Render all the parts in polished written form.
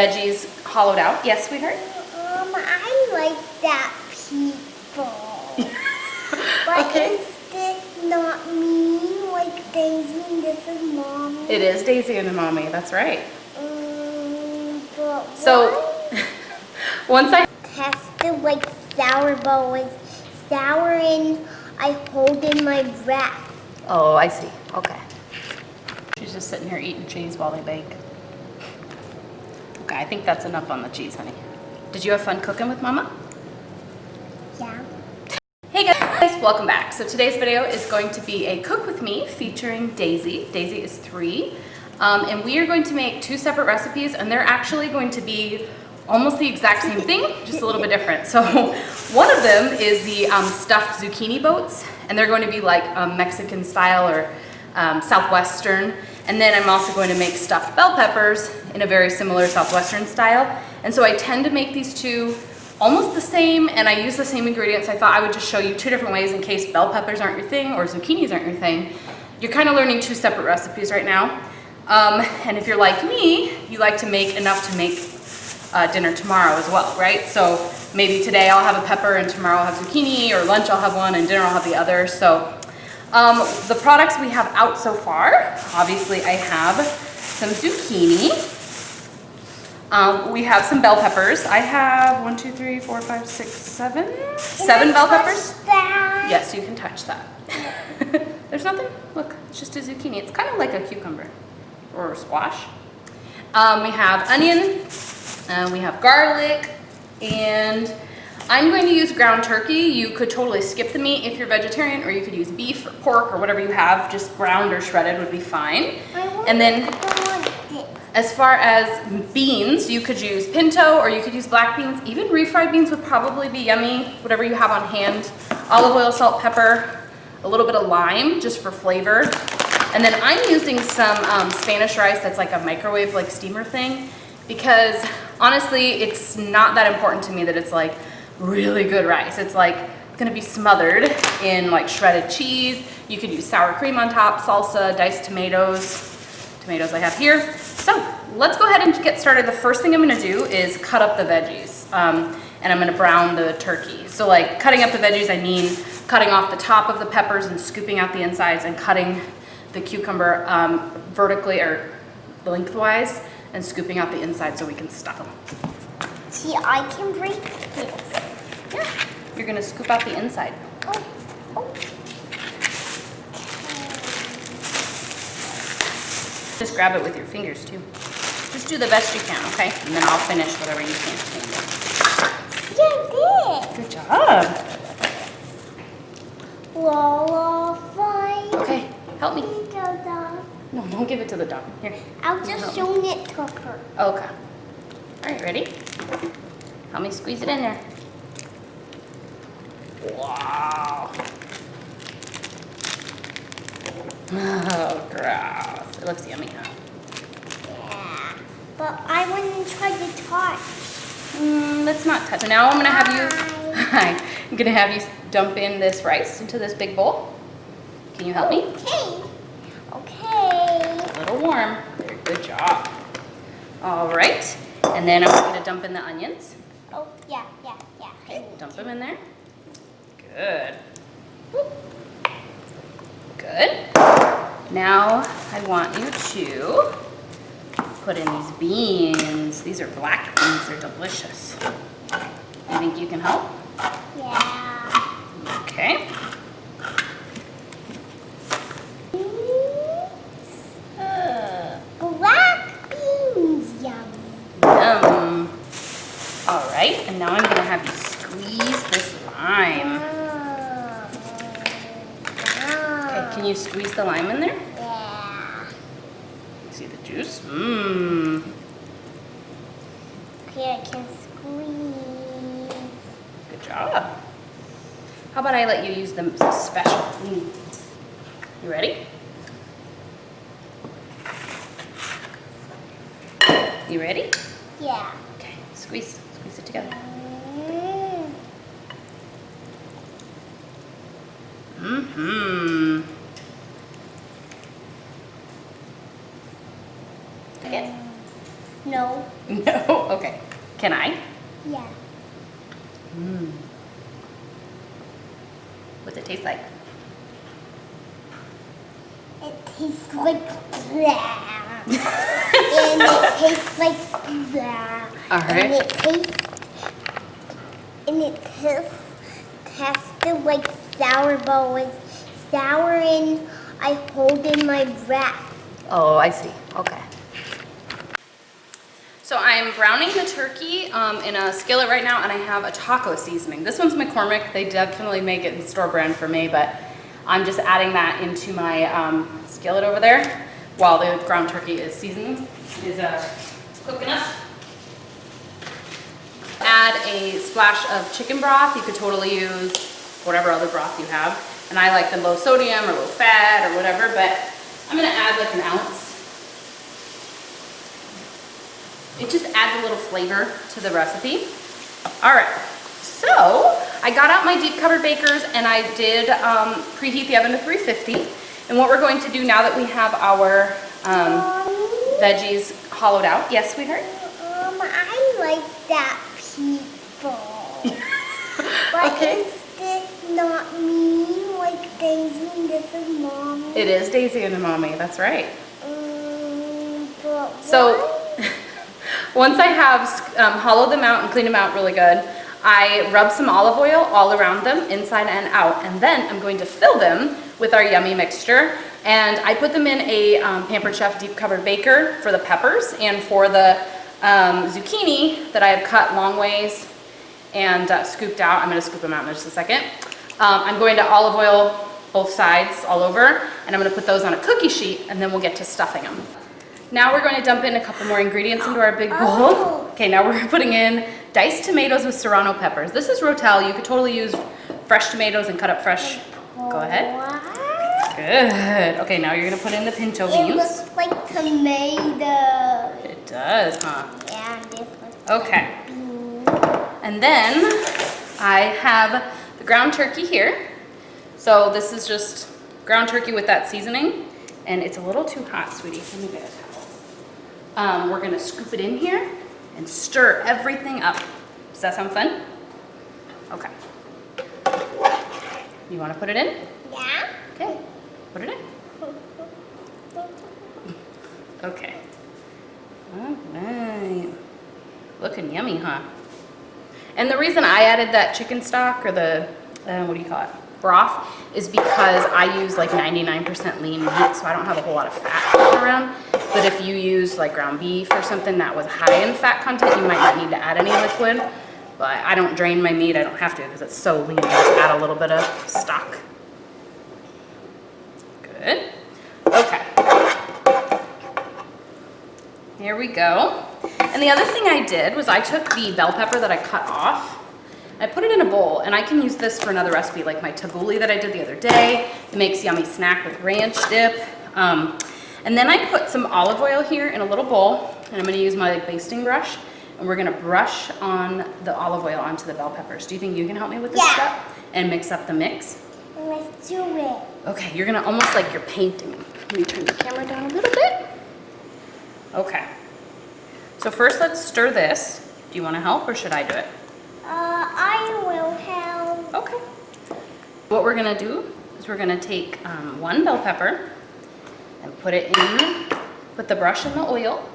veggies hollowed out. Yes, sweetheart? I like that people. But Okay. is this not me? Like Daisy and this is Mommy? It is Daisy and Mommy, that's right. But So, once I tested like sour, but it was sour and I hold in my breath. Oh, I see. Okay. She's just sitting here eating cheese while they bake. Okay, I think that's enough on the cheese, honey. Did you have fun cooking with Mama? Yeah. Hey guys, welcome back. So today's video is going to be a cook with me featuring Daisy. Daisy is 3. And we are going to make 2 separate recipes, and they're actually going to be almost the exact same thing, just a little bit different. So one of them is the stuffed zucchini boats, and they're going to be like Mexican style or Southwestern. And then I'm also going to make stuffed bell peppers in a very similar Southwestern style. And so I tend to make these 2 almost the same, and I use the same ingredients. I thought I would just show you 2 different ways in case bell peppers aren't your thing or zucchinis aren't your thing. You're kind of learning 2 separate recipes right now. And if you're like me, you like to make enough to make dinner tomorrow as well, right? So maybe today I'll have a pepper and tomorrow I'll have zucchini, or lunch I'll have one and dinner I'll have the other. So the products we have out so far, obviously I have some zucchini. We have some bell peppers. I have 1, 2, 3, 4, 5, 6, 7. 7 bell peppers. That? Yes, you can touch that. There's nothing. Look, it's just a zucchini. It's kind of like a cucumber or a squash. We have onion. We have garlic, and I'm going to use ground turkey. You could totally skip the meat if you're vegetarian, or you could use beef or pork or whatever you have. Just ground or shredded would be fine. And then as far as beans, you could use pinto or you could use black beans. Even refried beans would probably be yummy, whatever you have on hand. Olive oil, salt, pepper, a little bit of lime just for flavor. And then I'm using some Spanish rice that's like a microwave, like steamer thing, because honestly, it's not that important to me that it's like really good rice. It's like gonna be smothered in like shredded cheese. You could use sour cream on top, salsa, diced tomatoes. Tomatoes I have here. So let's go ahead and get started. The first thing I'm gonna do is cut up the veggies, and I'm gonna brown the turkey. So like cutting up the veggies, I mean cutting off the top of the peppers and scooping out the insides, and cutting the cucumber vertically or lengthwise and scooping out the inside so we can stuff them. See, I can break this. Yeah, you're gonna scoop out the inside. Oh. Just grab it with your fingers too. Just do the best you can, okay? And then I'll finish whatever you can't. Yeah, I did. Good job. La fine. Okay, help me. Dada. No, don't give it to the dog. Here. I'll just show it to her. Okay. All right, ready? Help me squeeze it in there. Wow. Oh, gross. It looks yummy, huh? Yeah. But I wouldn't try to touch. Let's not touch. So now I'm gonna have you, Hi. hi. I'm gonna have you dump in this rice into this big bowl. Can you help me? Okay. A little warm. Very good job. All right. And then I'm gonna dump in the onions. Oh, yeah. Okay, dump them in there. Good. Whoop. Good. Now I want you to put in these beans. These are black beans. They're delicious. You think you can help? Yeah. Okay. Black beans, yummy. Yum. All right, and now I'm gonna have you squeeze this lime. Okay, can you squeeze the lime in there? Yeah. See the juice? Mmm. Okay, I can squeeze. Good job. How about I let you use the special? You ready? You ready? Yeah. Okay, squeeze it together. Mm-hmm. Again. No. No? Okay. Can I? Yeah. What's it taste like? It tastes like blah. And it tastes like blah. All right. And it tasted like sour, but it was sour and I hold in my breath. Oh, I see. Okay. So I'm browning the turkey in a skillet right now, and I have a taco seasoning. This one's McCormick. They definitely make it in store brand for me, but I'm just adding that into my skillet over there while the ground turkey is seasoning, cooking up. Add a splash of chicken broth. You could totally use whatever other broth you have. And I like the low sodium or low fat or whatever, but I'm gonna add like an ounce. It just adds a little flavor to the recipe. All right, so I got out my deep covered bakers and I did preheat the oven to 350. And what we're going to do now that we have our veggies hollowed out. Yes, sweetheart? I like that people. But Okay. is this not me? Like Daisy and this is Mommy? It is Daisy and the mommy, that's right. But So once I have hollowed them out and cleaned them out really good, I rub some olive oil all around them, inside and out, and then I'm going to fill them with our yummy mixture. And I put them in a Pampered Chef deep covered baker for the peppers and for the zucchini that I have cut long ways and scooped out. I'm going to scoop them out in just a second. I'm going to olive oil both sides all over, and I'm going to put those on a cookie sheet, and then we'll get to stuffing them. Now we're going to dump in a couple more ingredients into our big bowl. Okay, now we're putting in diced tomatoes with serrano peppers. This is Rotel. You could totally use fresh tomatoes and cut up fresh. Go ahead. what? Good. Okay, now you're going to put in the pinto It beans. looks like tomato. It does, huh? Yeah, this looks Okay. like beans. And then I have the ground turkey here. So this is just ground turkey with that seasoning. And it's a little too hot, sweetie. Let me get a towel. We're gonna scoop it in here and stir everything up. Does that sound fun? Okay. You wanna put it in? Yeah? Okay, put it in. Okay. All right. Looking yummy, huh? And the reason I added that chicken stock or the, what do you call it? Broth is because I use like 99% lean meat, so I don't have a whole lot of fat floating around. But if you use like ground beef or something that was high in fat content, you might not need to add any liquid. But I don't drain my meat, I don't have to because it's so lean. I just add a little bit of stock. Good. Okay. Here we go. And the other thing I did was I took the bell pepper that I cut off, I put it in a bowl, and I can use this for another recipe like my tabbouleh that I did the other day. It makes yummy snack with ranch dip. And then I put some olive oil here in a little bowl, and I'm gonna use my like basting brush, and we're gonna brush on the olive oil onto the bell peppers. Do you think you can help me with this step and mix up the mix? Let's do it. Okay, you're gonna almost like you're painting. Let me turn the camera down a little bit. Okay. So first let's stir this. Do you wanna help or should I do it? I will help. Okay. What we're gonna do is we're gonna take one bell pepper and put it in, put the brush in the oil,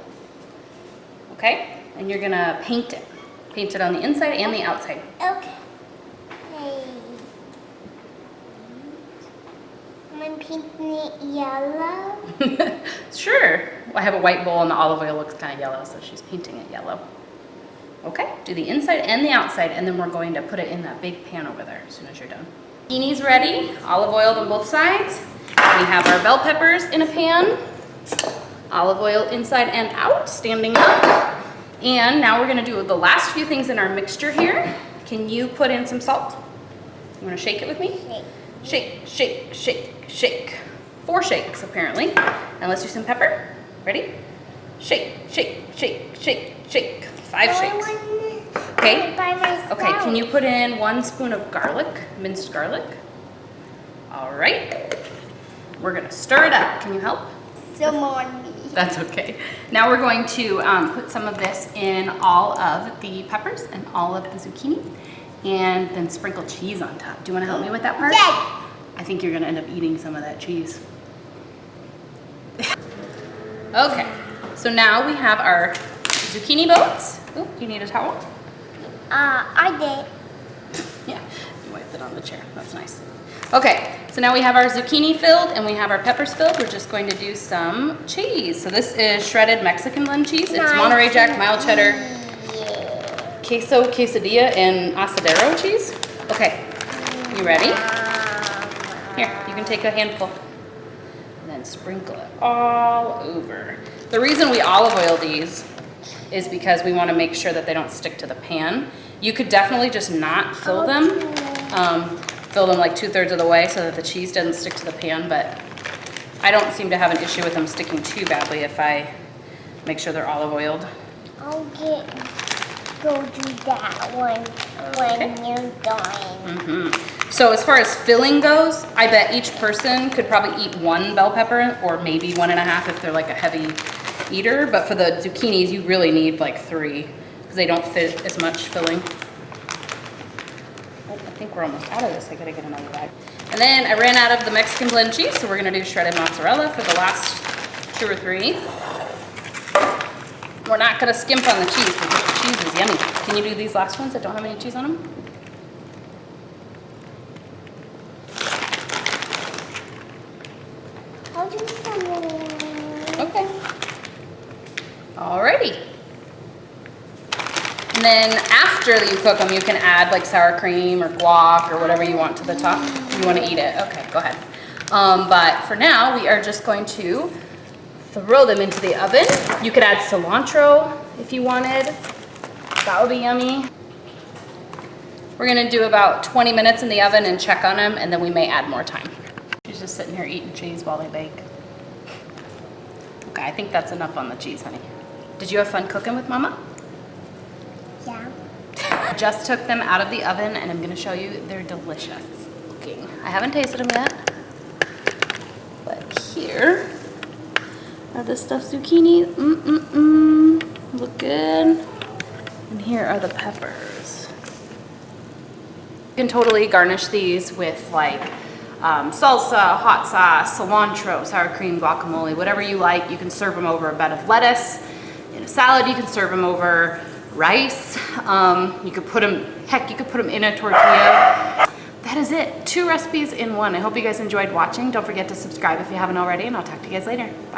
okay? And you're gonna paint it. Paint it on the inside and the outside. Okay. Hey. I'm painting it yellow. Sure. I have a white bowl and the olive oil looks kind of yellow, so she's painting it yellow. Okay, do the inside and the outside, and then we're going to put it in that big pan over there as soon as you're done. Zucchini's ready, olive oil on both sides. We have our bell peppers in a pan, olive oil inside and out, standing up. And now we're gonna do the last few things in our mixture here. Can you put in some salt? You wanna shake it with me? Shake, shake, shake, shake. 4 shakes apparently. And let's do some pepper. Ready? Shake, shake, shake, shake, shake. 5 shakes. Okay. Okay, can you put in 1 spoon of garlic, minced garlic? All right. We're gonna stir it up. Can you help? Some on me. That's okay. Now we're going to put some of this in all of the peppers and all of the zucchini, and then sprinkle cheese on top. Do you want to help me with that part? Yes. I think you're gonna end up eating some of that cheese. Okay, so now we have our zucchini boats. Oh, do you need a towel? I did. Yeah, you wiped it on the chair. That's nice. Okay, so now we have our zucchini filled and we have our peppers filled. We're just going to do some cheese. So this is shredded Mexican blend cheese. It's Monterey Jack, mild cheddar, queso, quesadilla, and asadero cheese. Okay, you ready? Here, you can take a handful and then sprinkle it all over. The reason we olive oil these is because we want to make sure that they don't stick to the pan. You could definitely just not fill them. Fill them like 2/3 of the way so that the cheese doesn't stick to the pan, but I don't seem to have an issue with them sticking too badly if I make sure they're olive oiled. I'll go do that one when you're done. So as far as filling goes, I bet each person could probably eat 1 bell pepper or maybe 1.5 if they're like a heavy eater. But for the zucchinis, you really need like 3 because they don't fit as much filling. Oh, I think we're almost out of this. I gotta get another bag. And then I ran out of the Mexican blend cheese, so we're gonna do shredded mozzarella for the last 2 or 3. We're not gonna skimp on the cheese because the cheese is yummy. Can you do these last ones that don't have any cheese on them? I'll do some more. Okay. Alrighty. And then after you cook them, you can add like sour cream or guac or whatever you want to the top. You want to eat it? Okay, go ahead. But for now, we are just going to throw them into the oven. You could add cilantro if you wanted. That would be yummy. We're gonna do about 20 minutes in the oven and check on them, and then we may add more time. She's just sitting here eating cheese while they bake. Okay, I think that's enough on the cheese, honey. Did you have fun cooking with Mama? Yeah. I just took them out of the oven and I'm gonna show you they're delicious looking. I haven't tasted them yet, but here are the stuffed zucchini. Look good. And here are the peppers. You can totally garnish these with like salsa, hot sauce, cilantro, sour cream, guacamole, whatever you like. You can serve them over a bed of lettuce. In a salad, you can serve them over rice. You could put them, heck, you could put them in a tortilla. That is it. 2 recipes in one. I hope you guys enjoyed watching. Don't forget to subscribe if you haven't already, and I'll talk to you guys later. Bye.